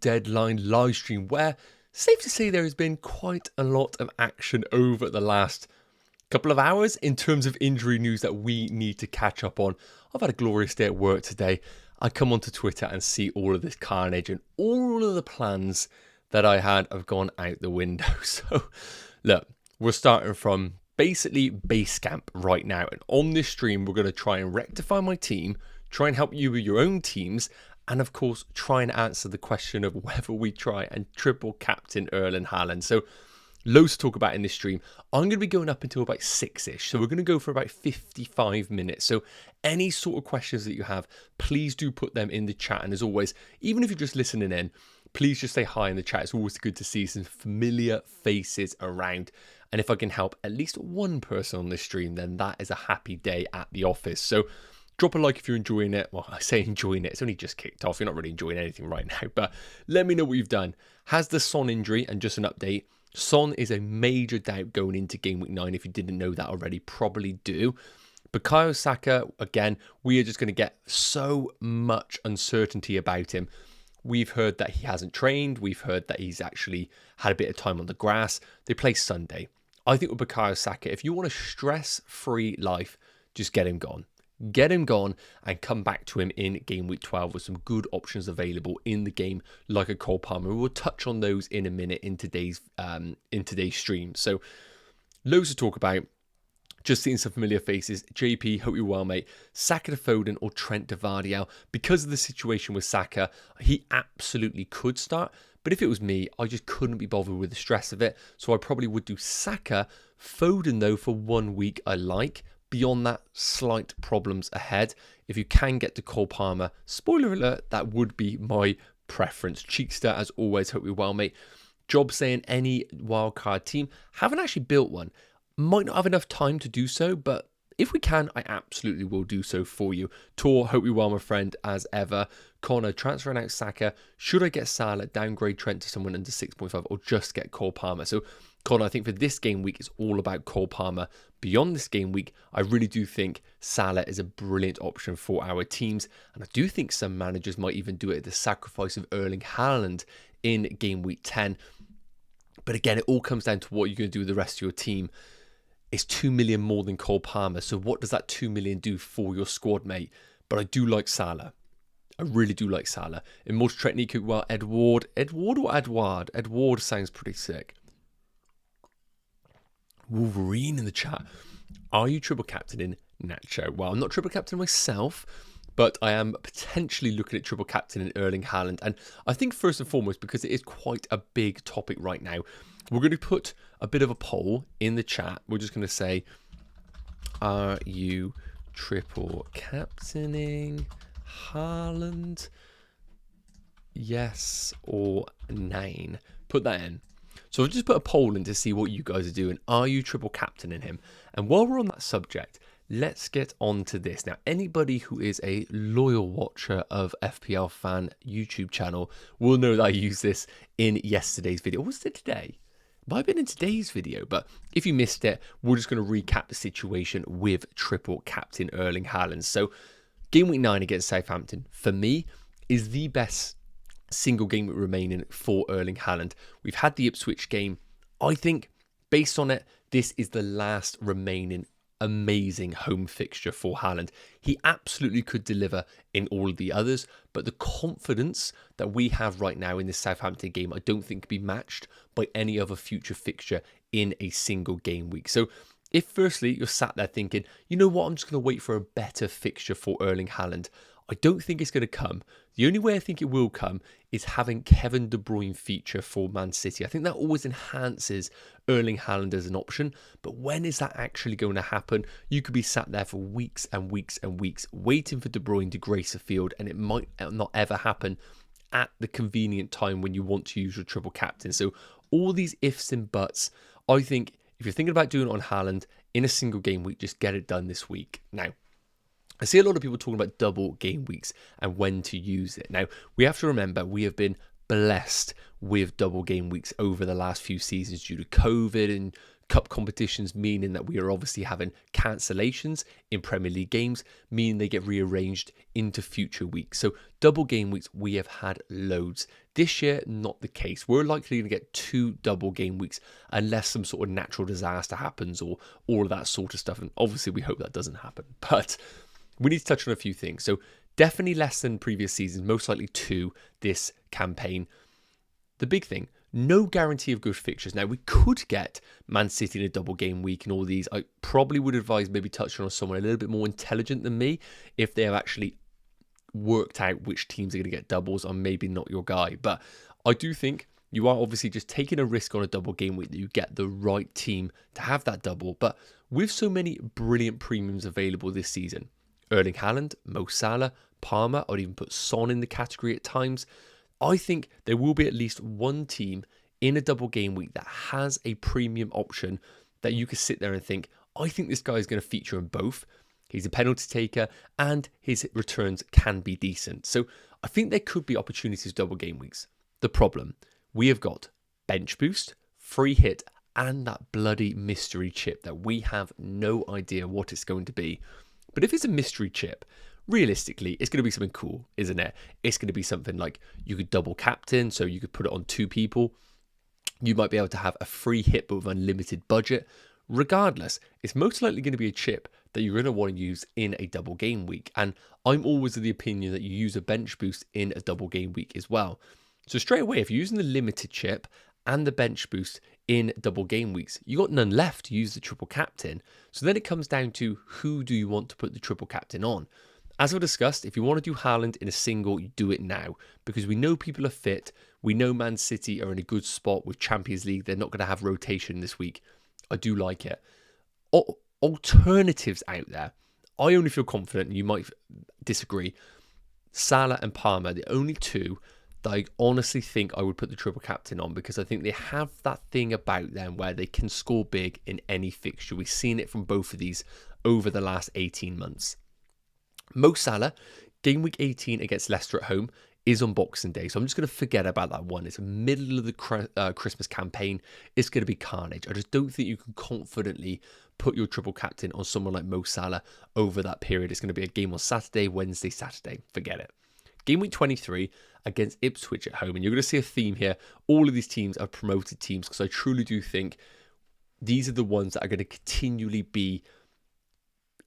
deadline live stream where, safe to say, there has been quite a lot of action over the last couple of hours in terms of injury news that we need to catch up on. I've had a glorious day at work today. I come onto Twitter and see all of this carnage, and all of the plans that I had have gone out the window. So look, we're starting from basically base camp right now, and on this stream we're going to try and rectify my team, try and help you with your own teams, and of course try and answer the question of whether we try and triple captain Erling Haaland. So loads to talk about in this stream. I'm going to be going up until about 6ish, so we're going to go for about 55 minutes. So any sort of questions that you have, please do put them in the chat. And as always, even if you're just listening in, please just say hi in the chat. It's always good to see some familiar faces around. And if I can help at least one person on this stream, then that is a happy day at the office. So drop a like if you're enjoying it. Well, I say enjoying it. It's only just kicked off. You're not really enjoying anything right now. But let me know what you've done. Has the Son injury, and just an update, Son is a major doubt going into Game Week 9. If you didn't know that already, probably do. Bukayo Saka, again, we are just going to get so much uncertainty about him. We've heard that he hasn't trained. We've heard that he's actually had a bit of time on the grass. They play Sunday. I think with Bukayo Saka, if you want a stress-free life, just get him gone. Get him gone and come back to him in Game Week 12 with some good options available in the game, like a Cole Palmer. We'll touch on those in a minute in today's stream. So loads to talk about. Just seeing some familiar faces. JP, hope you're well, mate. Saka to Foden or Trent to Vardiel. Because of the situation with Saka, he absolutely could start. But if it was me, I just couldn't be bothered with the stress of it. So I probably would do Saka. Foden, though, for 1 week, I like. Beyond that, slight problems ahead. If you can get to Cole Palmer, spoiler alert, that would be my preference. Cheekster, as always, hope you're well, mate. Job saying any wildcard team. Haven't actually built one. Might not have enough time to do so, but if we can, I absolutely will do so for you. Tor, hope you're well, my friend, as ever. Connor, transferring out Saka. Should I get Salah, downgrade Trent to someone under 6.5, or just get Cole Palmer? So, Connor, I think for this game week, it's all about Cole Palmer. Beyond this game week, I really do think Salah is a brilliant option for our teams. And I do think some managers might even do it at the sacrifice of Erling Haaland in game week 10. But again, it all comes down to what you're going to do with the rest of your team. It's 2 million more than Cole Palmer. So what does that 2 million do for your squad, mate? But I do like Salah. I really do like Salah. Immortal Technique, well, Edward or Edward? Edward sounds pretty sick. Wolverine in the chat. Are you triple captaining Nacho? Well, I'm not triple captaining myself, but I am potentially looking at triple captaining Erling Haaland. And I think first and foremost, because it is quite a big topic right now, we're going to put a bit of a poll in the chat. We're just going to say, are you triple captaining Haaland? Yes or nay? Put that in. So I've just put a poll in to see what you guys are doing. Are you triple captaining him? And while we're on that subject, let's get on to this. Now, anybody who is a loyal watcher of FPL Fan YouTube channel will know that I used this in yesterday's video. Or was it today? Might have been in today's video, but if you missed it, we're just going to recap the situation with triple captain Erling Haaland. So, game week 9 against Southampton, for me, is the best single game remaining for Erling Haaland. We've had the Ipswich game. I think, based on it, this is the last remaining amazing home fixture for Haaland. He absolutely could deliver in all of the others, but the confidence that we have right now in this Southampton game, I don't think can be matched by any other future fixture in a single game week. So if firstly you're sat there thinking, you know what, I'm just going to wait for a better fixture for Erling Haaland, I don't think it's going to come. The only way I think it will come is having Kevin De Bruyne feature for Man City. I think that always enhances Erling Haaland as an option. But when is that actually going to happen? You could be sat there for weeks and weeks and weeks waiting for De Bruyne to grace the field, and it might not ever happen at the convenient time when you want to use your triple captain. So all these ifs and buts, I think if you're thinking about doing it on Haaland in a single game week, just get it done this week. Now, I see a lot of people talking about double game weeks and when to use it. Now, we have to remember we have been blessed with double game weeks over the last few seasons due to COVID and Cup competitions, meaning that we are obviously having cancellations in Premier League games, meaning they get rearranged into future weeks. So double game weeks, we have had loads. This year, not the case. We're likely to get 2 double game weeks unless some sort of natural disaster happens or all of that sort of stuff. And obviously we hope that doesn't happen. But we need to touch on a few things. So definitely less than previous seasons, most likely 2 this campaign. The big thing, no guarantee of good fixtures. Now, we could get Man City in a double game week and all these. I probably would advise maybe touching on someone a little bit more intelligent than me if they have actually worked out which teams are going to get doubles. I'm maybe not your guy. But I do think you are obviously just taking a risk on a double game week that you get the right team to have that double. But with so many brilliant premiums available this season, Erling Haaland, Mo Salah, Palmer, I'd even put Son in the category at times. I think there will be at least one team in a double game week that has a premium option that you could sit there and think, I think this guy is going to feature in both. He's a penalty taker and his returns can be decent. So I think there could be opportunities double game weeks. The problem, we have got bench boost, free hit, and that bloody mystery chip that we have no idea what it's going to be. But if it's a mystery chip, realistically, it's going to be something cool, isn't it? It's going to be something like you could double captain, so you could put it on 2 people. You might be able to have a free hit, but with unlimited budget. Regardless, it's most likely going to be a chip that you're going to want to use in a double game week. And I'm always of the opinion that you use a bench boost in a double game week as well. So straight away, if you're using the limited chip and the bench boost in double game weeks, you got none left to use the triple captain. So then it comes down to who do you want to put the triple captain on? As we discussed, if you want to do Haaland in a single, you do it now because we know people are fit. We know Man City are in a good spot with Champions League. They're not going to have rotation this week. I do like it. Alternatives out there, I only feel confident, and you might disagree. Salah and Palmer, the only 2 that I honestly think I would put the triple captain on because I think they have that thing about them where they can score big in any fixture. We've seen it from both of these over the last 18 months. Mo Salah, game week 18 against Leicester at home, is on Boxing Day. So I'm just going to forget about that one. It's the middle of the Christmas campaign. It's going to be carnage. I just don't think you can confidently put your triple captain on someone like Mo Salah over that period. It's going to be a game on Saturday, Wednesday, Saturday. Forget it. Game week 23 against Ipswich at home. And you're going to see a theme here. All of these teams are promoted teams because I truly do think these are the ones that are going to continually be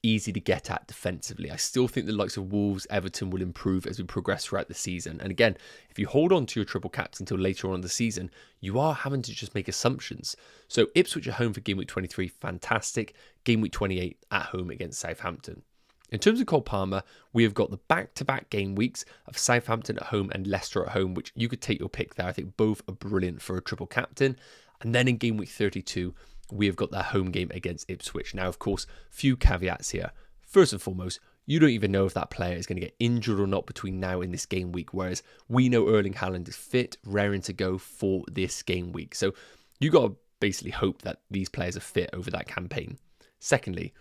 easy to get at defensively. I still think the likes of Wolves, Everton will improve as we progress throughout the season. And again, if you hold on to your triple captain until later on in the season, you are having to just make assumptions. So Ipswich at home for game week 23, fantastic. Game week 28 at home against Southampton. In terms of Cole Palmer, we have got the back-to-back game weeks of Southampton at home and Leicester at home, which you could take your pick there. I think both are brilliant for a triple captain. And then in game week 32, we have got their home game against Ipswich. Now, of course, few caveats here. First and foremost, you don't even know if that player is going to get injured or not between now and this game week, whereas we know Erling Haaland is fit, raring to go for this game week. So you got to basically hope that these players are fit over that campaign. Secondly,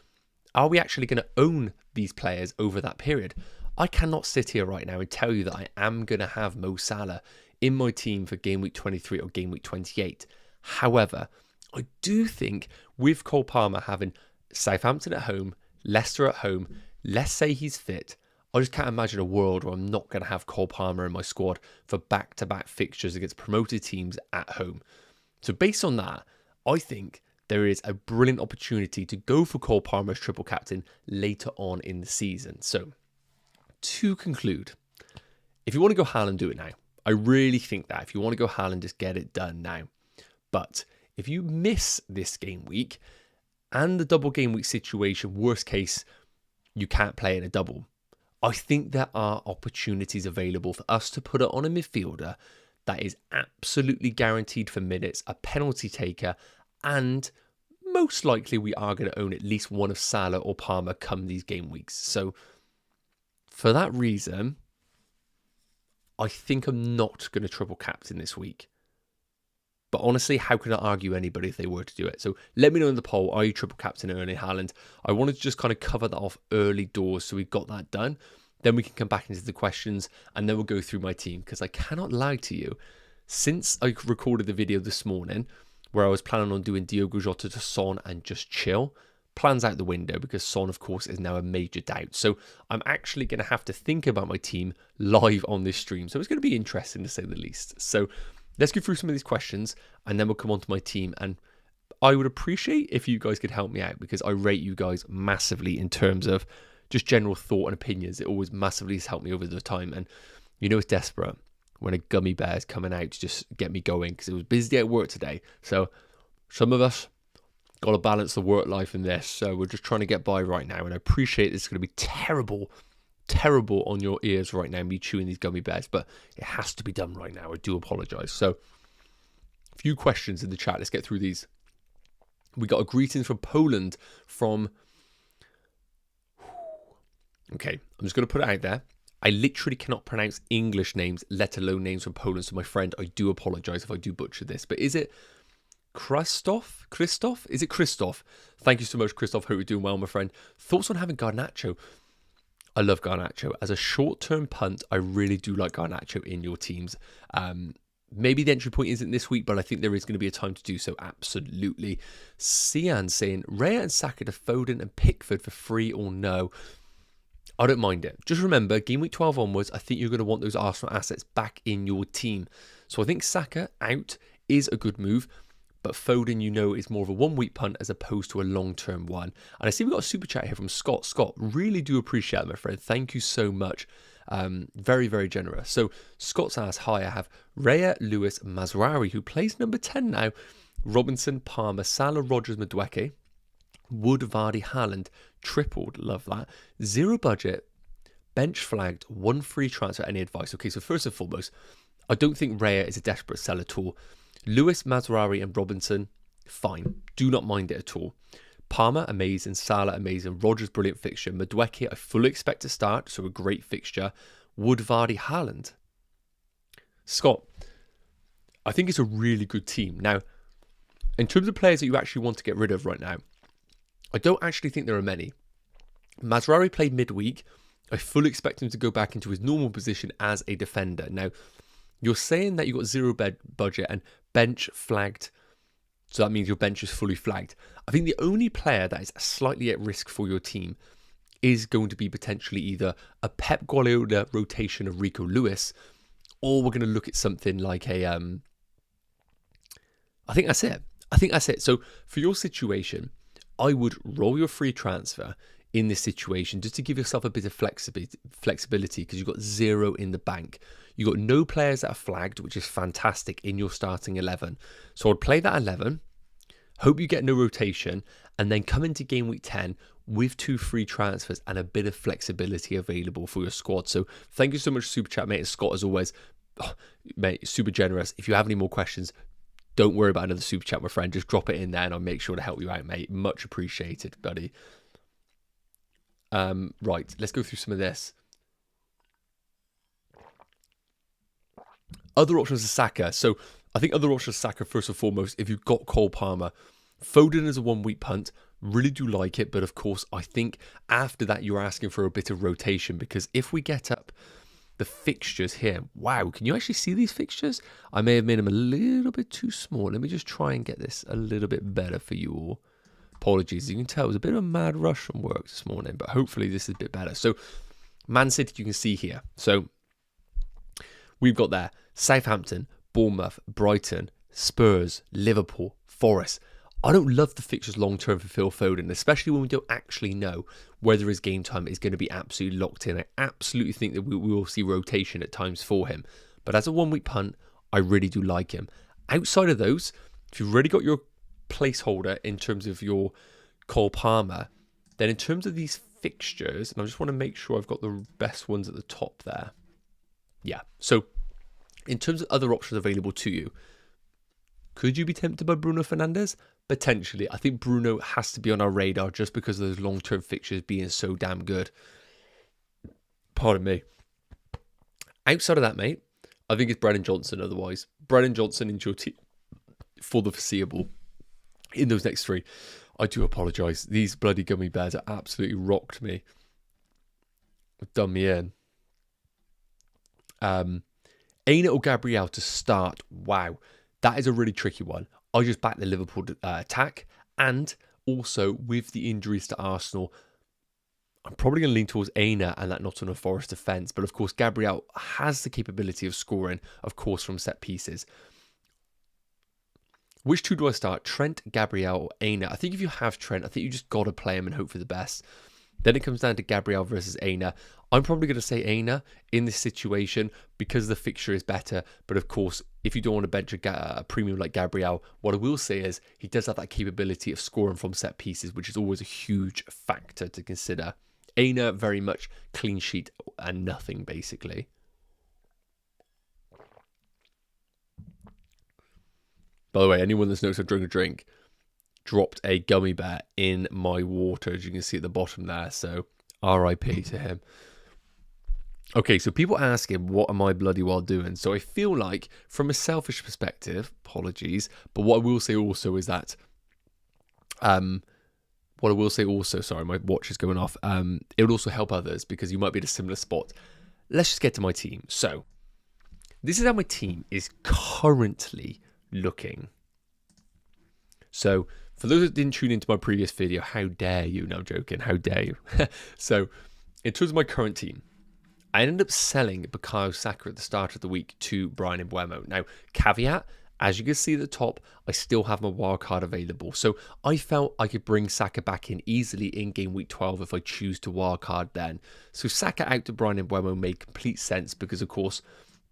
are we actually going to own these players over that period? I cannot sit here right now and tell you that I am going to have Mo Salah in my team for game week 23 or game week 28. However, I do think with Cole Palmer having Southampton at home, Leicester at home, let's say he's fit, I just can't imagine a world where I'm not going to have Cole Palmer in my squad for back-to-back fixtures against promoted teams at home. So based on that, I think there is a brilliant opportunity to go for Cole Palmer as triple captain later on in the season. So to conclude, if you want to go Haaland, do it now. I really think that if you want to go Haaland, just get it done now. But if you miss this game week and the double game week situation, worst case, you can't play in a double. I think there are opportunities available for us to put it on a midfielder that is absolutely guaranteed for minutes, a penalty taker, and most likely we are going to own at least one of Salah or Palmer come these game weeks. So for that reason, I think I'm not going to triple captain this week. But honestly, how can I argue anybody if they were to do it? So let me know in the poll, are you triple captain Erling Haaland? I wanted to just kind of cover that off early doors so we've got that done. Then we can come back into the questions and then we'll go through my team because I cannot lie to you. Since I recorded the video this morning, where I was planning on doing Diogo Jota to Son and just chill. Plans out the window because Son, of course, is now a major doubt. So I'm actually going to have to think about my team live on this stream. So it's going to be interesting to say the least. So let's go through some of these questions and then we'll come on to my team. And I would appreciate if you guys could help me out because I rate you guys massively in terms of just general thought and opinions. It always massively has helped me over the time. And you know it's desperate when a gummy bear is coming out to just get me going because it was busy at work today. So some of us got to balance the work life in this. So we're just trying to get by right now. And I appreciate it's going to be terrible on your ears right now, me chewing these gummy bears. But it has to be done right now. I do apologize. So a few questions in the chat. Let's get through these. We got a greetings from Poland from... Okay, I'm just going to put it out there. I literally cannot pronounce English names, let alone names from Poland. So my friend, I do apologize if I do butcher this. But is it Christoph? Is it Christoph? Thank you so much, Christoph. Hope you're doing well, my friend. Thoughts on having Garnacho? I love Garnacho. As a short-term punt, I really do like Garnacho in your teams. Maybe the entry point isn't this week, but I think there is going to be a time to do so, absolutely. Sian saying, Raya and Saka to Foden and Pickford for free or no? I don't mind it. Just remember, game week 12 onwards, I think you're going to want those Arsenal assets back in your team. So I think Saka out is a good move. But Foden, you know, is more of a 1 week punt as opposed to a long-term one. And I see we got a super chat here from Scott. Scott, really do appreciate it, my friend. Thank you so much. Very, very generous. So Scott's asked, hi, I have Raya Lewis Mazraoui, who plays number 10 now. Robinson, Palmer, Salah, Rodgers, Madueke, Wood, Vardy, Haaland, tripled. Love that. 0 budget, bench flagged, 1 free transfer. Any advice? Okay, so first and foremost, I don't think Raya is a desperate sell at all. Lewis, Mazraoui and Robinson, fine. Do not mind it at all. Palmer, amazing. Salah, amazing. Rodgers, brilliant fixture. Madueke, I fully expect to start, so a great fixture. Wood, Vardy, Haaland. Scott, I think it's a really good team. Now, in terms of players that you actually want to get rid of right now, I don't actually think there are many. Mazraoui played midweek. I fully expect him to go back into his normal position as a defender. Now, you're saying that you've got 0 budget and bench flagged. So that means your bench is fully flagged. I think the only player that is slightly at risk for your team is going to be potentially either a Pep Guardiola rotation of Rico Lewis, or we're going to look at something like a... I think that's it. So for your situation, I would roll your free transfer in this situation just to give yourself a bit of flexibility because you've got 0 in the bank. You've got no players that are flagged, which is fantastic in your starting 11. So I'd play that 11, hope you get no rotation, and then come into game week 10 with 2 free transfers and a bit of flexibility available for your squad. So thank you so much, Super Chat, mate. And Scott, as always, mate, super generous. If you have any more questions, don't worry about another Super Chat, my friend. Just drop it in there and I'll make sure to help you out, mate. Much appreciated, buddy. Right, let's go through some of this. Other options are Saka. So I think other options are Saka first and foremost. If you've got Cole Palmer, Foden is a 1 week punt. Really do like it. But of course, I think after that, you're asking for a bit of rotation because if we get up the fixtures here, wow, can you actually see these fixtures? I may have made them a little bit too small. Let me just try and get this a little bit better for you all. Apologies, as you can tell, it was a bit of a mad rush from work this morning, but hopefully this is a bit better. So, Man City, you can see here. So, we've got there Southampton, Bournemouth, Brighton, Spurs, Liverpool, Forest. I don't love the fixtures long-term for Phil Foden, especially when we don't actually know whether his game time is going to be absolutely locked in. I absolutely think that we will see rotation at times for him. But as a 1 week punt, I really do like him. Outside of those, if you've already got your placeholder in terms of your Cole Palmer, then in terms of these fixtures, and I just want to make sure I've got the best ones at the top there. Yeah, so in terms of other options available to you, could you be tempted by Bruno Fernandes? Potentially. I think Bruno has to be on our radar just because of those long-term fixtures being so damn good. Pardon me. Outside of that, mate, I think it's Brennan Johnson otherwise. Brennan Johnson into your team for the foreseeable. In those next 3, I do apologise. These bloody gummy bears have absolutely rocked me. Done me in. Aina or Gabriel to start. Wow. That is a really tricky one. I just back the Liverpool attack, and also with the injuries to Arsenal, I'm probably going to lean towards Aina and that Nottingham Forest defence. But of course, Gabriel has the capability of scoring, of course, from set pieces. Which two do I start? Trent, Gabriel, or Aina? I think if you have Trent, I think you just got to play him and hope for the best. Then it comes down to Gabriel versus Aina. I'm probably going to say Aina in this situation because the fixture is better. But of course, if you don't want to bench a premium like Gabriel, what I will say is he does have that capability of scoring from set pieces, which is always a huge factor to consider. Aina, very much clean sheet and nothing, basically. By the way, anyone that's noticed I drink a drink, dropped a gummy bear in my water, as you can see at the bottom there. So RIP to him. Okay, so people asking, what am I bloody well doing? So I feel like, from a selfish perspective, apologies, but what I will say also is that, sorry, my watch is going off. It would also help others because you might be at a similar spot. Let's just get to my team. So this is how my team is currently looking. So for those that didn't tune into my previous video, how dare you? No, I'm joking. How dare you? So in terms of my current team, I ended up selling Bukayo Saka at the start of the week to Bryan Mbeumo. Now, caveat, as you can see at the top, I still have my wildcard available. So I felt I could bring Saka back in easily in game week 12 if I choose to wildcard then. So Saka out to Bryan Mbeumo made complete sense because, of course,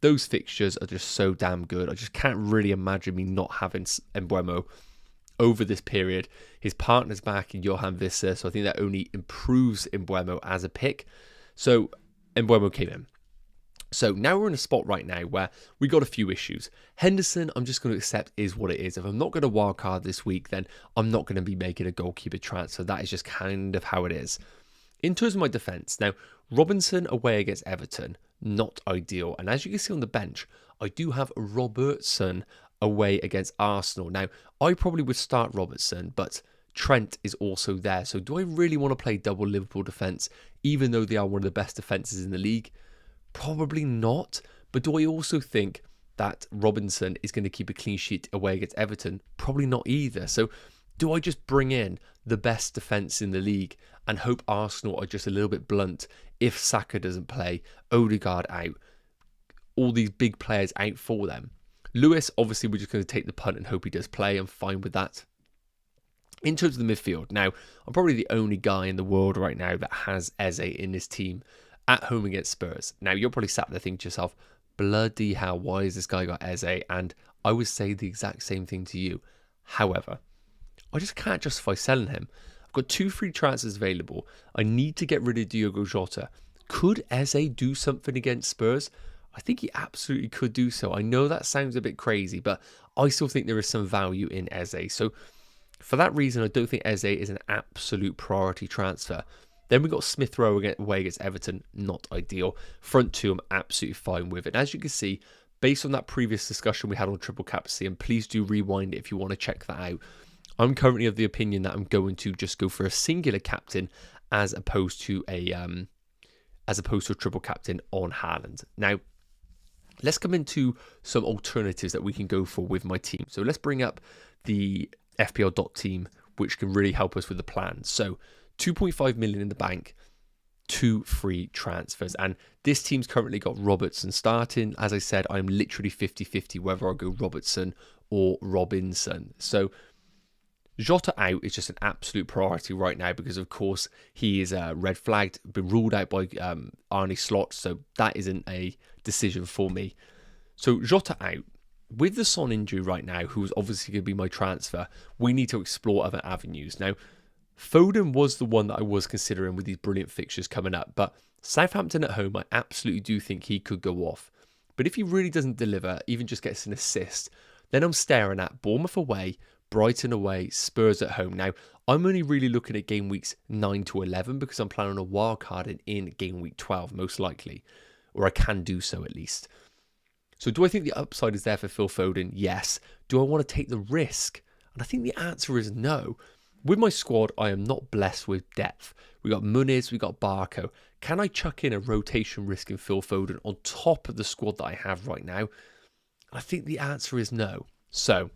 those fixtures are just so damn good. I just can't really imagine me not having Mbeumo over this period. His partner's back in Johan Visser, so I think that only improves Mbeumo as a pick. So Mbeumo came in. So now we're in a spot right now where we got a few issues. Henderson, I'm just going to accept is what it is. If I'm not going to wildcard this week, then I'm not going to be making a goalkeeper transfer. That is just kind of how it is. In terms of my defence, now, Robinson away against Everton, not ideal. And as you can see on the bench, I do have Robertson away against Arsenal. Now, I probably would start Robertson, but Trent is also there. So do I really want to play double Liverpool defence, even though they are one of the best defences in the league? Probably not. But do I also think that Robinson is going to keep a clean sheet away against Everton? Probably not either. So do I just bring in the best defence in the league and hope Arsenal are just a little bit blunt if Saka doesn't play, Odegaard out, all these big players out for them? Lewis, obviously, we're just going to take the punt and hope he does play. I'm fine with that. In terms of the midfield, now, I'm probably the only guy in the world right now that has Eze in his team at home against Spurs. Now, you're probably sat there thinking to yourself, bloody hell, why has this guy got Eze? And I would say the exact same thing to you. However, I just can't justify selling him. I've got 2 free transfers available. I need to get rid of Diogo Jota. Could Eze do something against Spurs? I think he absolutely could do so. I know that sounds a bit crazy, but I still think there is some value in Eze. So for that reason, I don't think Eze is an absolute priority transfer. Then we got Smith Rowe away against Everton, not ideal. Front 2, I'm absolutely fine with it. As you can see, based on that previous discussion we had on triple captaincy, and please do rewind it if you want to check that out, I'm currently of the opinion that I'm going to just go for a singular captain as opposed to a triple captain on Haaland. Now, let's come into some alternatives that we can go for with my team. So let's bring up the FPL.team, which can really help us with the plan. So 2.5 million in the bank, 2 free transfers. And this team's currently got Robertson starting. As I said, I'm literally 50-50 whether I go Robertson or Robinson. So Jota out is just an absolute priority right now because, of course, he is red flagged, been ruled out by Arne Slot, so that isn't a decision for me. So Jota out. With the Son injury right now, who's obviously going to be my transfer, we need to explore other avenues. Now, Foden was the one that I was considering with these brilliant fixtures coming up, but Southampton at home, I absolutely do think he could go off. But if he really doesn't deliver, even just gets an assist, then I'm staring at Bournemouth away, Brighton away, Spurs at home. Now, I'm only really looking at game weeks 9 to 11 because I'm planning on a wild card in game week 12, most likely. Or I can do so at least. So do I think the upside is there for Phil Foden? Yes. Do I want to take the risk? And I think the answer is no. With my squad, I am not blessed with depth. We got Muniz, we got Barco. Can I chuck in a rotation risk in Phil Foden on top of the squad that I have right now? I think the answer is no. So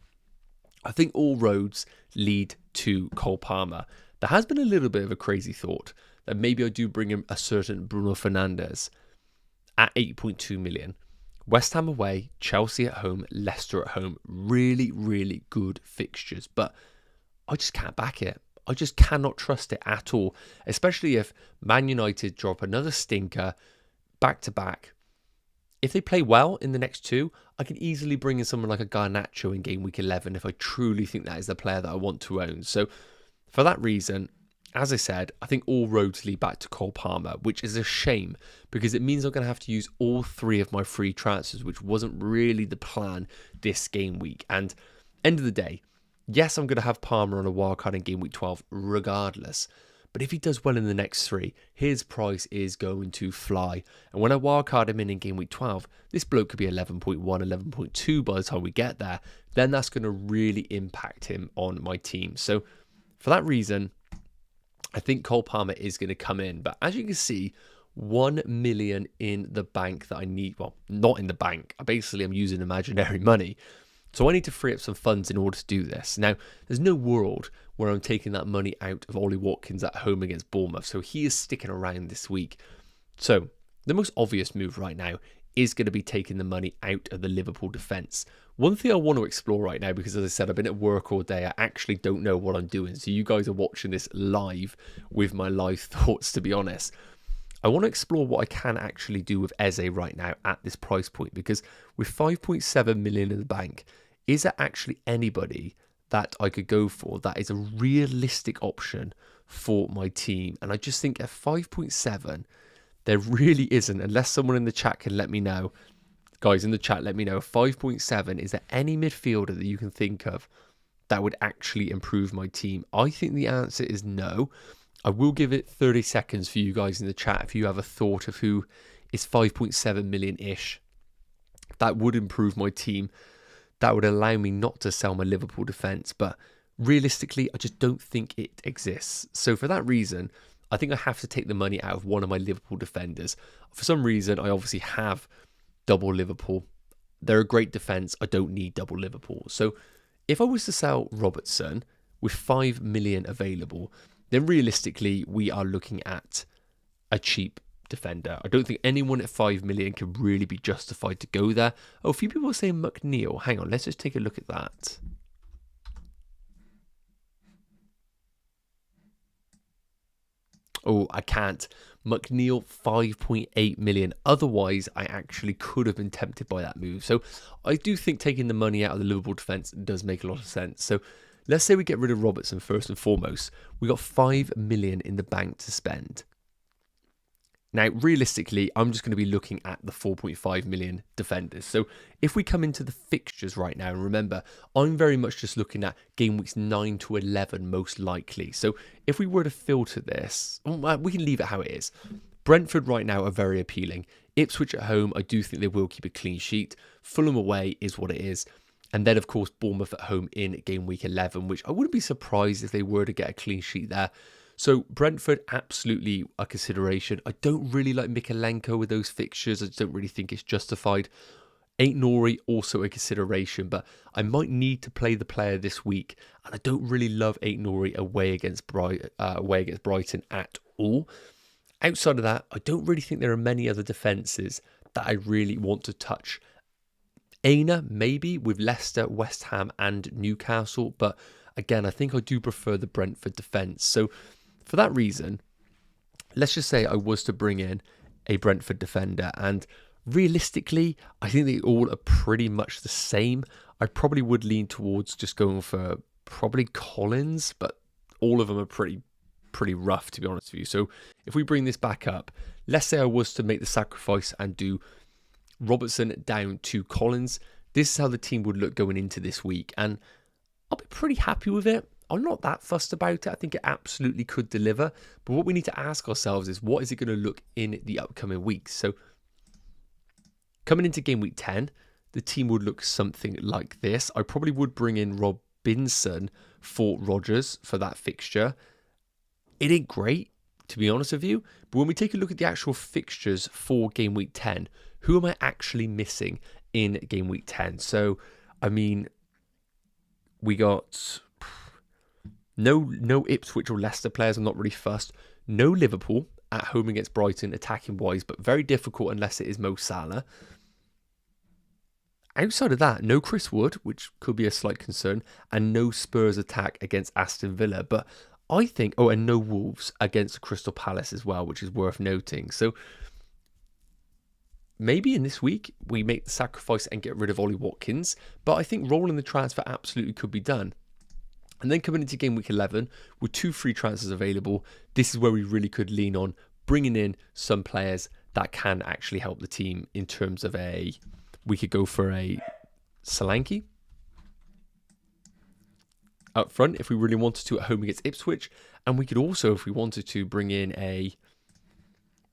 I think all roads lead to Cole Palmer. There has been a little bit of a crazy thought that maybe I do bring in a certain Bruno Fernandes at 8.2 million. West Ham away, Chelsea at home, Leicester at home. Really, really good fixtures. But I just can't back it. I just cannot trust it at all. Especially if Man United drop another stinker back to back. If they play well in the next two, I can easily bring in someone like a Garnacho in game week 11 if I truly think that is the player that I want to own. So for that reason, as I said, I think all roads lead back to Cole Palmer, which is a shame because it means I'm going to have to use all three of my free transfers, which wasn't really the plan this game week. And end of the day, yes, I'm going to have Palmer on a wildcard in game week 12 regardless. But if he does well in the next three, his price is going to fly. And when I wildcard him in game week 12, this bloke could be 11.1, 11.2 by the time we get there. Then that's going to really impact him on my team. So for that reason, I think Cole Palmer is going to come in. But as you can see, 1 million in the bank that I need. Well, not in the bank. Basically, I'm using imaginary money. So I need to free up some funds in order to do this. Now, there's no world where I'm taking that money out of Ollie Watkins at home against Bournemouth. So he is sticking around this week. So the most obvious move right now is going to be taking the money out of the Liverpool defence. One thing I want to explore right now, because as I said, I've been at work all day. I actually don't know what I'm doing. So you guys are watching this live with my live thoughts, to be honest. I want to explore what I can actually do with Eze right now at this price point, because with 5.7 million in the bank, is there actually anybody that I could go for that is a realistic option for my team? And I just think at 5.7, there really isn't, unless someone in the chat can let me know. Guys in the chat, let me know. 5.7, is there any midfielder that you can think of that would actually improve my team? I think the answer is no. I will give it 30 seconds for you guys in the chat if you have a thought of who is 5.7 million-ish that would improve my team, that would allow me not to sell my Liverpool defence. But realistically, I just don't think it exists. So for that reason, I think I have to take the money out of one of my Liverpool defenders. For some reason, I obviously have double Liverpool. They're a great defence. I don't need double Liverpool. So if I was to sell Robertson with 5 million available, then realistically, we are looking at a cheap defender. I don't think anyone at 5 million can really be justified to go there. Oh, a few people are saying McNeil. Hang on, let's just take a look at that. Oh, I can't. McNeil, 5.8 million. Otherwise, I actually could have been tempted by that move. So I do think taking the money out of the Liverpool defence does make a lot of sense. So let's say we get rid of Robertson first and foremost. We got 5 million in the bank to spend. Now, realistically, I'm just going to be looking at the 4.5 million defenders. So if we come into the fixtures right now, and remember, I'm very much just looking at game weeks 9 to 11 most likely. So if we were to filter this, we can leave it how it is. Brentford right now are very appealing. Ipswich at home, I do think they will keep a clean sheet. Fulham away is what it is. And then, of course, Bournemouth at home in game week 11, which I wouldn't be surprised if they were to get a clean sheet there. So Brentford, absolutely a consideration. I don't really like Mikalenko with those fixtures. I just don't really think it's justified. Aït-Nouri, also a consideration, but I might need to play the player this week. And I don't really love Aït-Nouri away against Brighton at all. Outside of that, I don't really think there are many other defences that I really want to touch. Aina, maybe, with Leicester, West Ham and Newcastle. But again, I think I do prefer the Brentford defence. So for that reason, let's just say I was to bring in a Brentford defender, and realistically, I think they all are pretty much the same. I probably would lean towards just going for probably Collins, but all of them are pretty rough, to be honest with you. So if we bring this back up, let's say I was to make the sacrifice and do Robertson down to Collins. This is how the team would look going into this week, and I'll be pretty happy with it. I'm not that fussed about it. I think it absolutely could deliver. But what we need to ask ourselves is, what is it going to look in the upcoming weeks? So coming into game week 10, the team would look something like this. I probably would bring in Robinson for Rodgers for that fixture. It ain't great, to be honest with you. But when we take a look at the actual fixtures for game week 10, who am I actually missing in game week 10? So, I mean, We got no Ipswich or Leicester players. I'm not really fussed. No Liverpool at home against Brighton, attacking wise, but very difficult unless it is Mo Salah. Outside of that, no Chris Wood, which could be a slight concern, and no Spurs attack against Aston Villa. But I think, and no Wolves against Crystal Palace as well, which is worth noting. So maybe in this week we make the sacrifice and get rid of Ollie Watkins, but I think rolling the transfer absolutely could be done. And then coming into game week 11 with 2 free transfers available, this is where we really could lean on bringing in some players that can actually help the team in terms of we could go for a Solanke up front if we really wanted to at home against Ipswich. And we could also, if we wanted to, bring in a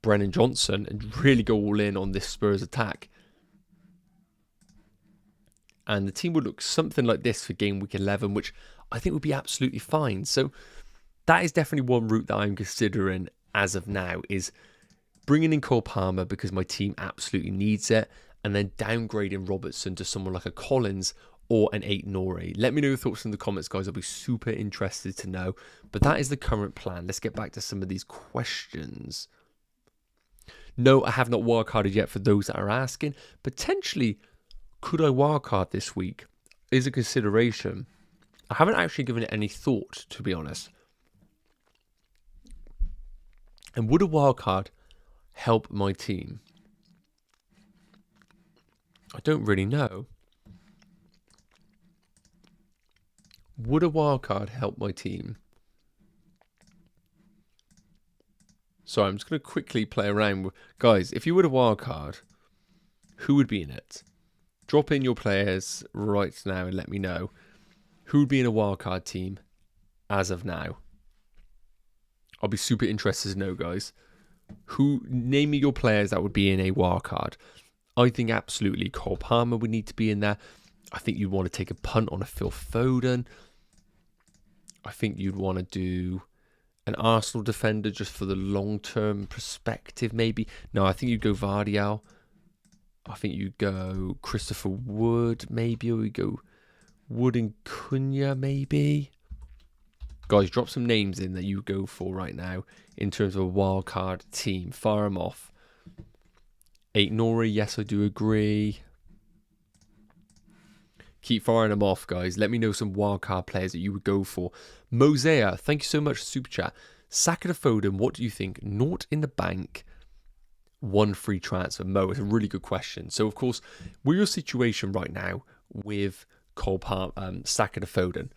Brennan Johnson and really go all in on this Spurs attack. And the team would look something like this for game week 11, which I think would be absolutely fine. So that is definitely one route that I'm considering as of now, is bringing in Cole Palmer because my team absolutely needs it, and then downgrading Robertson to someone like a Collins or an 8 Nori. Let me know your thoughts in the comments, guys. I'll be super interested to know. But that is the current plan. Let's get back to some of these questions. No, I have not wildcarded yet for those that are asking. Potentially, could I wildcard this week? Is a consideration. I haven't actually given it any thought, to be honest. And would a wildcard help my team? I don't really know. Would a wildcard help my team? So I'm just going to quickly play around with... Guys, if you were a wildcard, who would be in it? Drop in your players right now and let me know. Who would be in a wildcard team as of now? I'll be super interested to know, guys. Name me your players that would be in a wildcard. I think absolutely Cole Palmer would need to be in there. I think you'd want to take a punt on a Phil Foden. I think you'd want to do an Arsenal defender just for the long-term perspective, maybe. No, I think you'd go Vardial. I think you'd go Christopher Wood, maybe. Or we go Wood and Cunha, maybe. Guys, drop some names in that you go for right now in terms of a wildcard team. Fire them off. 8 Nori, yes, I do agree. Keep firing them off, guys. Let me know some wildcard players that you would go for. Mosea, thank you so much for Super Chat. Saka to Foden, what do you think? Naught in the bank, 1 free transfer. Mo, it's a really good question. So, of course, with your situation right now with Cole Palmer, Saka to Foden,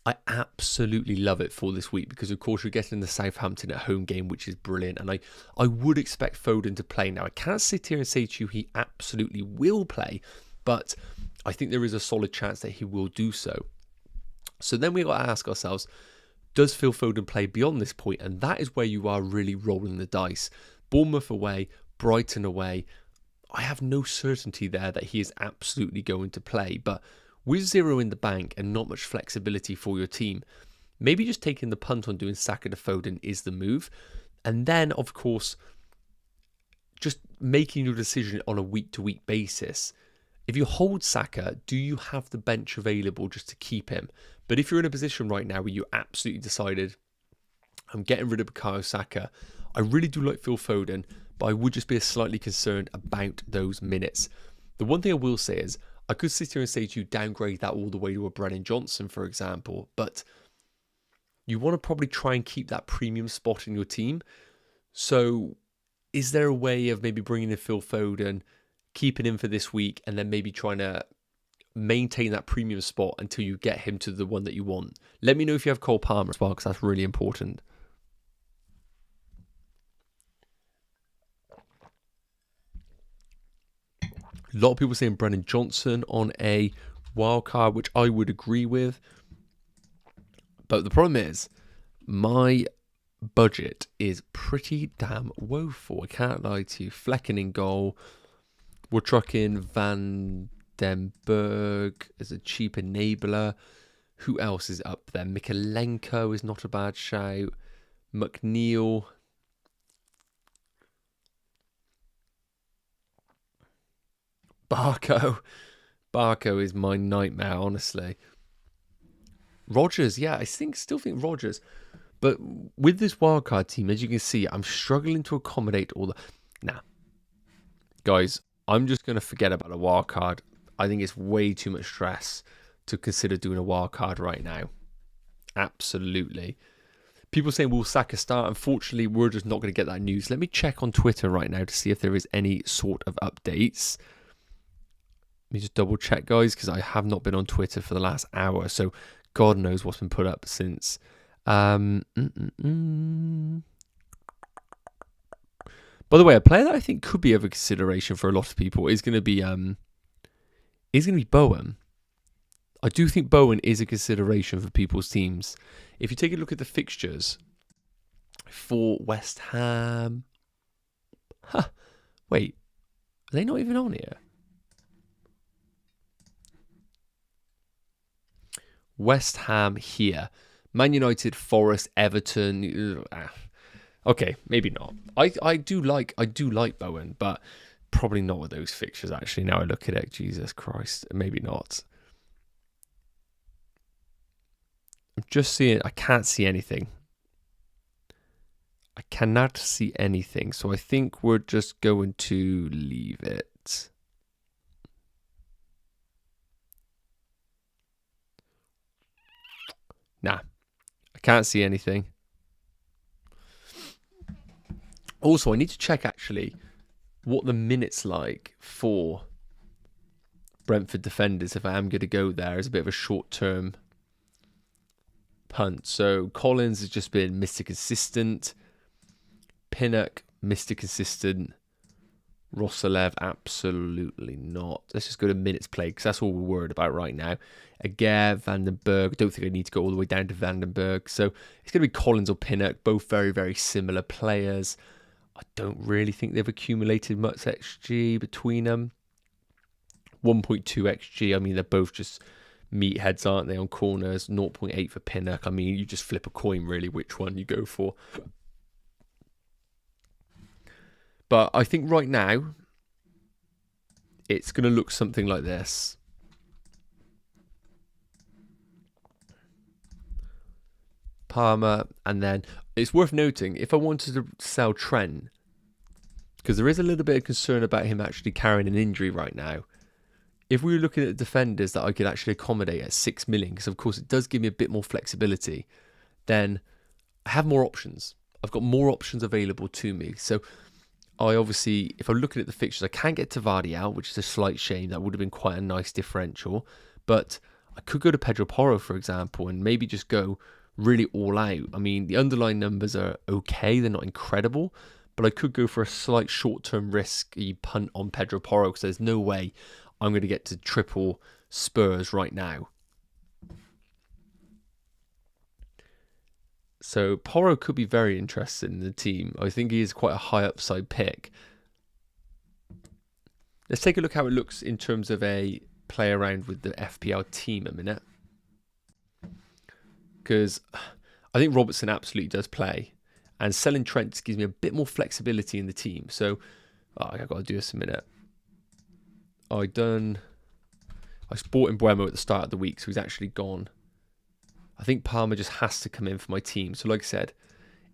I absolutely love it for this week because, of course, you're getting the Southampton at home game, which is brilliant. And I would expect Foden to play. Now, I can't sit here and say to you he absolutely will play, but I think there is a solid chance that he will do so. So then we've got to ask ourselves, does Phil Foden play beyond this point? And that is where you are really rolling the dice. Bournemouth away, Brighton away. I have no certainty there that he is absolutely going to play, but with 0 in the bank and not much flexibility for your team, maybe just taking the punt on doing Saka to Foden is the move. And then, of course, just making your decision on a week-to-week basis. If you hold Saka, do you have the bench available just to keep him? But if you're in a position right now where you absolutely decided, I'm getting rid of Bukayo Saka, I really do like Phil Foden, but I would just be slightly concerned about those minutes. The one thing I will say is, I could sit here and say to you, downgrade that all the way to a Brennan Johnson, for example, but you want to probably try and keep that premium spot in your team. So is there a way of maybe bringing in Phil Foden, keeping him for this week, and then maybe trying to maintain that premium spot until you get him to the one that you want? Let me know if you have Cole Palmer as well, because that's really important. A lot of people saying Brennan Johnson on a wild card, which I would agree with. But the problem is, my budget is pretty damn woeful. I can't lie to you. Flecken in goal. We're trucking Van den Berg as a cheap enabler. Who else is up there? Mikalenko is not a bad shout. McNeil. Barco is my nightmare, honestly. Rodgers, yeah, still think Rodgers. But with this wildcard team, as you can see, I'm struggling to accommodate all the... Nah, guys, I'm just going to forget about a wildcard. I think it's way too much stress to consider doing a wildcard right now. Absolutely. People saying, will Saka start? Unfortunately, we're just not going to get that news. Let me check on Twitter right now to see if there is any sort of updates. Let me just double check, guys, because I have not been on Twitter for the last hour. So God knows what's been put up since. By the way, a player that I think could be of a consideration for a lot of people is going to be Bowen. I do think Bowen is a consideration for people's teams. If you take a look at the fixtures for West Ham... Wait, are they not even on here? West Ham here. Man United, Forest, Everton. Okay, maybe not. I do like Bowen, but probably not with those fixtures, actually. Now I look at it, Jesus Christ. Maybe not. I'm just seeing, I can't see anything. I cannot see anything. So I think we're just going to leave it. Nah, I can't see anything. Also, I need to check actually what the minutes like for Brentford defenders if I am going to go there as a bit of a short-term punt. So Collins has just been Mr. Consistent. Pinnock, Mr. Consistent. Rosselev, absolutely not. Let's just go to minutes played because that's all we're worried about right now. Again, Vandenberg. Don't think I need to go all the way down to Vandenberg. So it's going to be Collins or Pinnock. Both very, very similar players. I don't really think they've accumulated much XG between them. 1.2 XG. I mean, they're both just meatheads, aren't they, on corners? 0.8 for Pinnock. I mean, you just flip a coin, really, which one you go for. But I think right now, it's going to look something like this. Palmer, and then it's worth noting, if I wanted to sell Trent, because there is a little bit of concern about him actually carrying an injury right now. If we were looking at defenders that I could actually accommodate at 6 million, because of course it does give me a bit more flexibility, then I have more options. I've got more options available to me. So I obviously, if I'm looking at the fixtures, I can't get Vardy out, which is a slight shame. That would have been quite a nice differential. But I could go to Pedro Porro, for example, and maybe just go really all out. I mean, the underlying numbers are okay. They're not incredible. But I could go for a slight short-term risky punt on Pedro Porro because there's no way I'm going to get to triple Spurs right now. So Porro could be very interested in the team. I think he is quite a high upside pick. Let's take a look how it looks in terms of a play around with the FPL team a minute. Because I think Robertson absolutely does play. And selling Trent gives me a bit more flexibility in the team. So I've got to do this a minute. I bought in Buemo at the start of the week, so he's actually gone. I think Palmer just has to come in for my team. So like I said,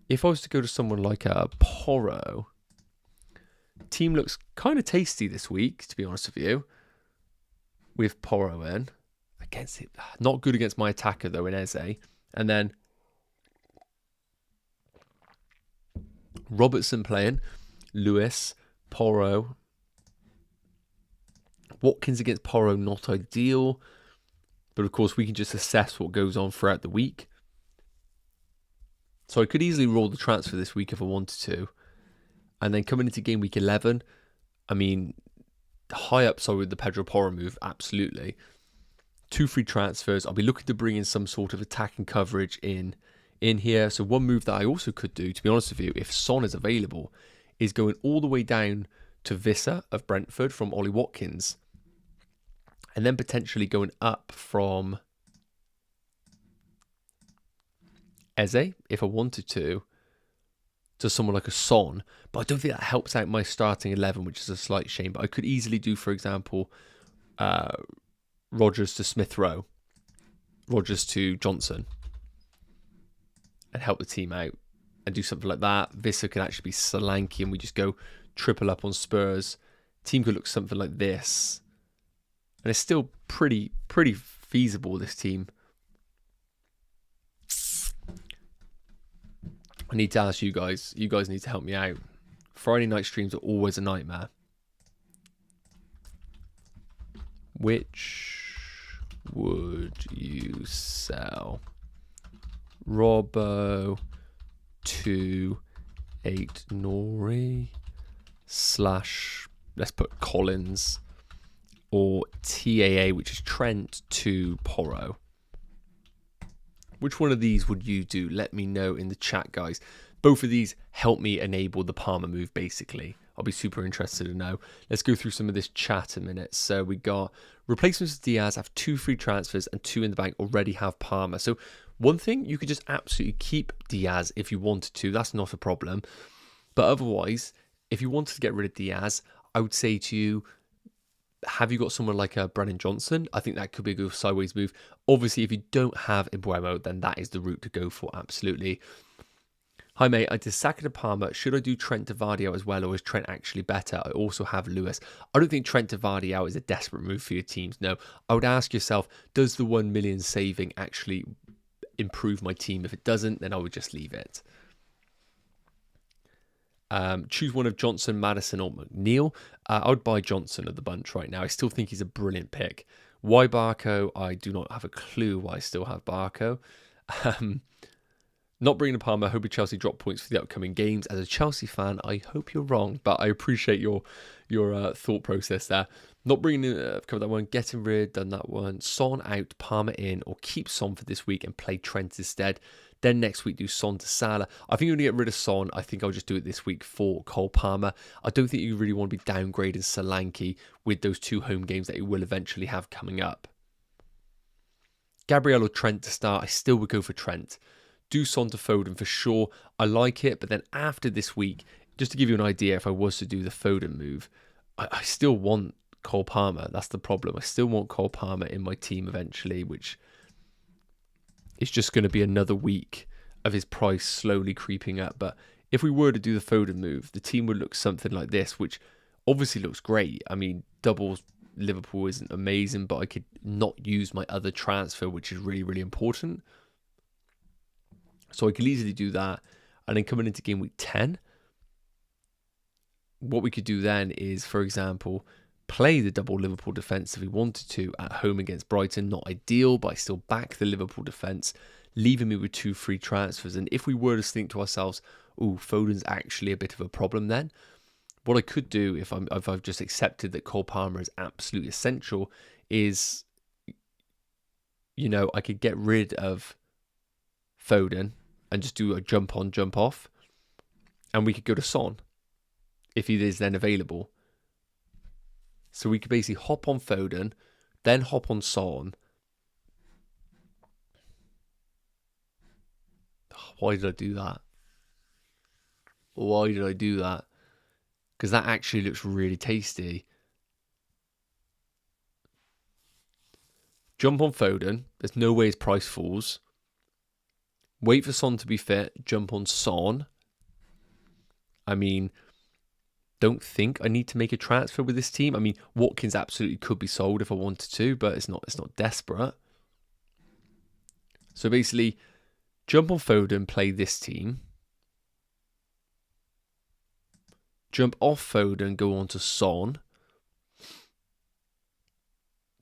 if I was to go to someone like a Porro, team looks kind of tasty this week, to be honest with you, with Porro in. Against it, not good against my attacker though in Eze. And then Robertson playing, Lewis, Porro. Watkins against Porro, not ideal. But of course, we can just assess what goes on throughout the week. So I could easily roll the transfer this week if I wanted to. And then coming into game week 11, I mean, high upside with the Pedro Porro move, absolutely. 2 free transfers. I'll be looking to bring in some sort of attacking coverage in here. So one move that I also could do, to be honest with you, if Son is available, is going all the way down to Visser of Brentford from Ollie Watkins. And then potentially going up from Eze, if I wanted to someone like a Son. But I don't think that helps out my starting 11, which is a slight shame. But I could easily do, for example, Rodgers to Smith Rowe Rodgers to Johnson and help the team out and do something like that. Vissa can actually be Solanke and we just go triple up on Spurs. Team could look something like this. And it's still pretty feasible, this team. I need to ask you guys. You guys need to help me out. Friday night streams are always a nightmare. Which would you sell? Robbo to 8 Nori / let's put Collins, or TAA, which is Trent, to Porro. Which one of these would you do? Let me know in the chat, guys. Both of these help me enable the Palmer move, basically. I'll be super interested to know. Let's go through some of this chat a minute. So we got replacements with Diaz, have 2 free transfers and 2 in the bank, already have Palmer. So one thing, you could just absolutely keep Diaz if you wanted to. That's not a problem. But otherwise, if you wanted to get rid of Diaz, I would say to you, have you got someone like a Brennan Johnson? I think that could be a good sideways move. Obviously, if you don't have Mbeumo, then that is the route to go for, absolutely. Hi, mate. I did Saka to Palmer. Should I do Trent to Vardy as well, or is Trent actually better? I also have Lewis. I don't think Trent to Vardy is a desperate move for your teams. No. I would ask yourself, does the 1 million saving actually improve my team? If it doesn't, then I would just leave it. Choose one of Johnson, Maddison, or McNeil. I would buy Johnson of the bunch right now. I still think he's a brilliant pick. Why Barco? I do not have a clue why I still have Barco. Not bringing the Palmer. Hoping Chelsea drop points for the upcoming games. As a Chelsea fan, I hope you're wrong, but I appreciate your thought process there. Not bringing covered that one. Getting rid, done that one. Son out, Palmer in, or keep Son for this week and play Trent instead. Then next week do Son to Salah. I think you're going to get rid of Son. I think I'll just do it this week for Cole Palmer. I don't think you really want to be downgrading Solanke with those 2 home games that you will eventually have coming up. Gabriel or Trent to start. I still would go for Trent. Do Son to Foden for sure. I like it, but then after this week, just to give you an idea, if I was to do the Foden move, I still want Cole Palmer. That's the problem. I still want Cole Palmer in my team eventually, which is just going to be another week of his price slowly creeping up. But if we were to do the Foden move, the team would look something like this, which obviously looks great. I mean, doubles Liverpool isn't amazing, but I could not use my other transfer, which is really, really important. So I could easily do that. And then coming into game week 10, what we could do then is, for example, play the double Liverpool defence if we wanted to at home against Brighton. Not ideal, but I still back the Liverpool defence, leaving me with 2 free transfers. And if we were to think to ourselves, oh, Foden's actually a bit of a problem then, what I could do if I've just accepted that Cole Palmer is absolutely essential is, you know, I could get rid of Foden and just do a jump on, jump off. And we could go to Son if he is then available. So we could basically hop on Foden, then hop on Son. Why did I do that? Why did I do that? Because that actually looks really tasty. Jump on Foden. There's no way his price falls. Wait for Son to be fit. Jump on Son. I mean, don't think I need to make a transfer with this team. I mean, Watkins absolutely could be sold if I wanted to, but it's not desperate. So basically, jump on Foden, play this team. Jump off Foden, go on to Son.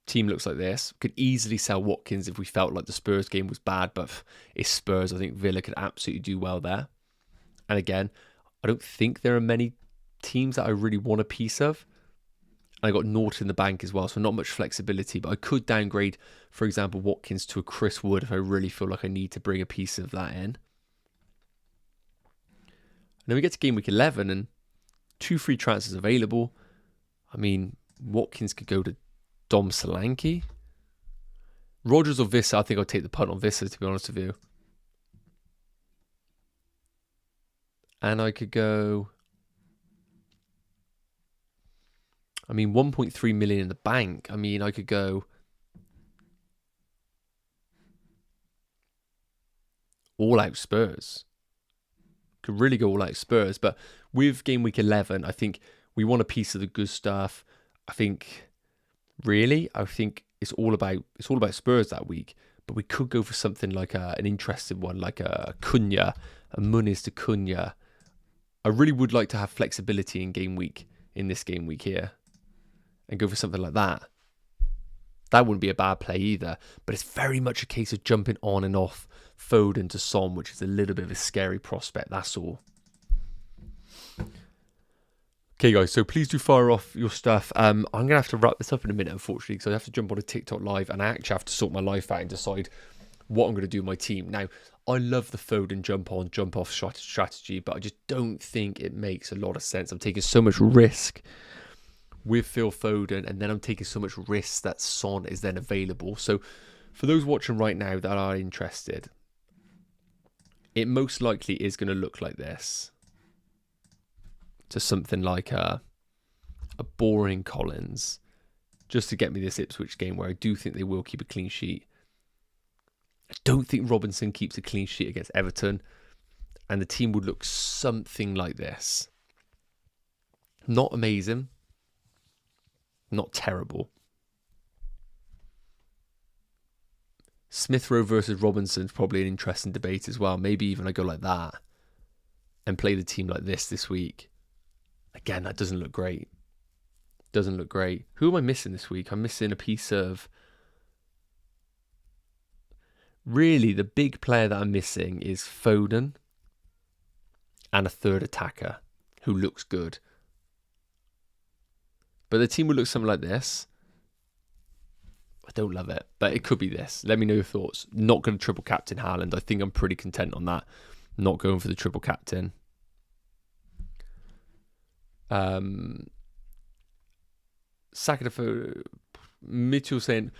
Team looks like this. Could easily sell Watkins if we felt like the Spurs game was bad, but it's Spurs. I think Villa could absolutely do well there. And again, I don't think there are many teams that I really want a piece of. I got Norton in the bank as well, so not much flexibility, but I could downgrade, for example, Watkins to a Chris Wood if I really feel like I need to bring a piece of that in. And then we get to game week 11 and 2 free transfers available. I mean, Watkins could go to Dom Solanke. Rodgers or Vissa, I think I'll take the punt on Vissa, to be honest with you. And I could go... I mean, 1.3 million in the bank. I mean, I could go all out Spurs. Could really go all out Spurs. But with game week 11, I think we want a piece of the good stuff. I think it's all about Spurs that week. But we could go for something like an interesting one, like a Cunha, a Muniz to Cunha. I really would like to have flexibility in this game week here, and go for something like that. That wouldn't be a bad play either. But it's very much a case of jumping on and off Foden to Son, which is a little bit of a scary prospect. That's all. Okay, guys, so please do fire off your stuff. I'm going to have to wrap this up in a minute, unfortunately, because I have to jump on a TikTok live, and I actually have to sort my life out and decide what I'm going to do with my team. Now, I love the Foden jump on, jump off strategy, but I just don't think it makes a lot of sense. I'm taking so much risk with Phil Foden, and then I'm taking so much risk that Son is then available. So for those watching right now that are interested, it most likely is going to look like this. To something like a boring Collins, just to get me this Ipswich game where I do think they will keep a clean sheet. I don't think Robinson keeps a clean sheet against Everton, and the team would look something like this. Not amazing, not terrible. Smith Rowe versus Robinson is probably an interesting debate as well. Maybe even I go like that and play the team like this week. Again, that doesn't look great. Doesn't look great. Who am I missing this week? I'm missing a piece of... Really, the big player that I'm missing is Foden and a third attacker who looks good. But the team would look something like this. I don't love it, but it could be this. Let me know your thoughts. Not going to triple captain Haaland. I think I'm pretty content on that. Not going for the triple captain. SAKA to Mitchell saying,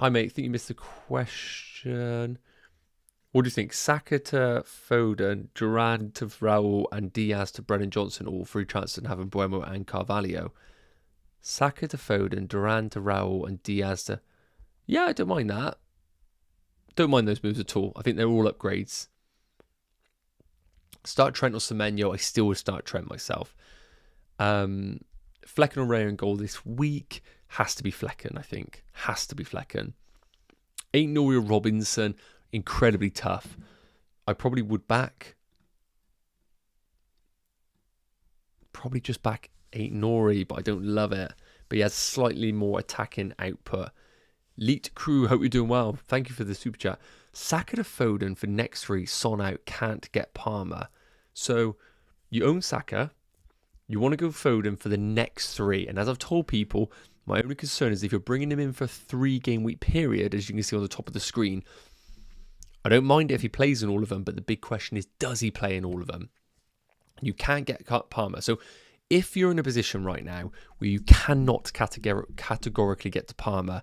"Hi mate, I think you missed the question. What do you think? SAKA to Foden, Duran to Raul, and Diaz to Brennan Johnson, all three chances to having Buemo and Carvalho. SAKA to Foden, Duran to Raul, and Diaz to... Yeah, I don't mind that. Don't mind those moves at all. I think they're all upgrades. Start Trent or Semenyo. I still would start Trent myself. Flecken or Ray in goal this week. Has to be Flecken, I think. Has to be Flecken. Ain't no real Robinson. Incredibly tough. I probably would back. Probably just back Ain't Nori, but I don't love it. But he has slightly more attacking output. Leet Crew, hope you're doing well. Thank you for the super chat. SAKA to Foden for next three. Son out, can't get Palmer. So you own SAKA. You want to go Foden for the next three. And as I've told people, my only concern is if you're bringing him in for a 3-game week period, as you can see on the top of the screen, I don't mind it if he plays in all of them, but the big question is, does he play in all of them? You can't get Palmer. So if you're in a position right now where you cannot categorically get to Palmer,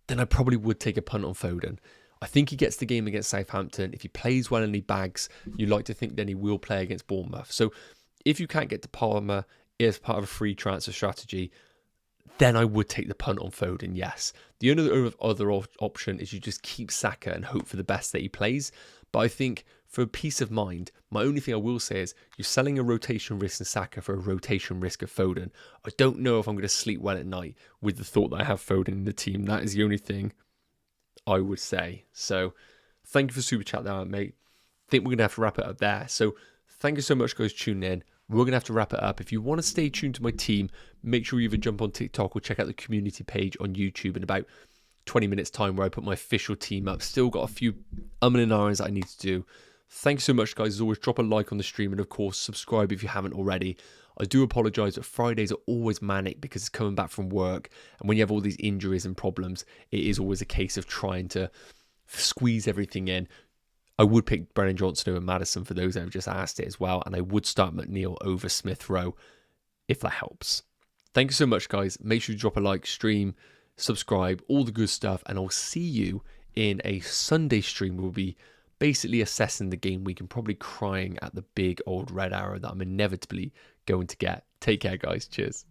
then I probably would take a punt on Foden. I think he gets the game against Southampton. If he plays well and he bags, you like to think then he will play against Bournemouth. So if you can't get to Palmer as part of a free transfer strategy, then I would take the punt on Foden, yes. The only other option is you just keep SAKA and hope for the best that he plays. But I think for peace of mind, my only thing I will say is you're selling a rotation risk in SAKA for a rotation risk of Foden. I don't know if I'm going to sleep well at night with the thought that I have Foden in the team. That is the only thing I would say. So thank you for super chat there, mate. I think we're going to have to wrap it up there. So thank you so much, guys, tuning in. We're going to have to wrap it up. If you want to stay tuned to my team, make sure you either jump on TikTok or check out the community page on YouTube in about 20 minutes time where I put my official team up. Still got a few and ahs that I need to do. Thank you so much, guys. As always, drop a like on the stream and, of course, subscribe if you haven't already. I do apologise, but Fridays are always manic because it's coming back from work. And when you have all these injuries and problems, it is always a case of trying to squeeze everything in. I would pick Brennan Johnson over Maddison for those that have just asked it as well. And I would start McNeil over Smith Rowe if that helps. Thank you so much, guys. Make sure you drop a like, stream, subscribe, all the good stuff. And I'll see you in a Sunday stream. We'll be basically assessing the game week and probably crying at the big old red arrow that I'm inevitably going to get. Take care, guys. Cheers.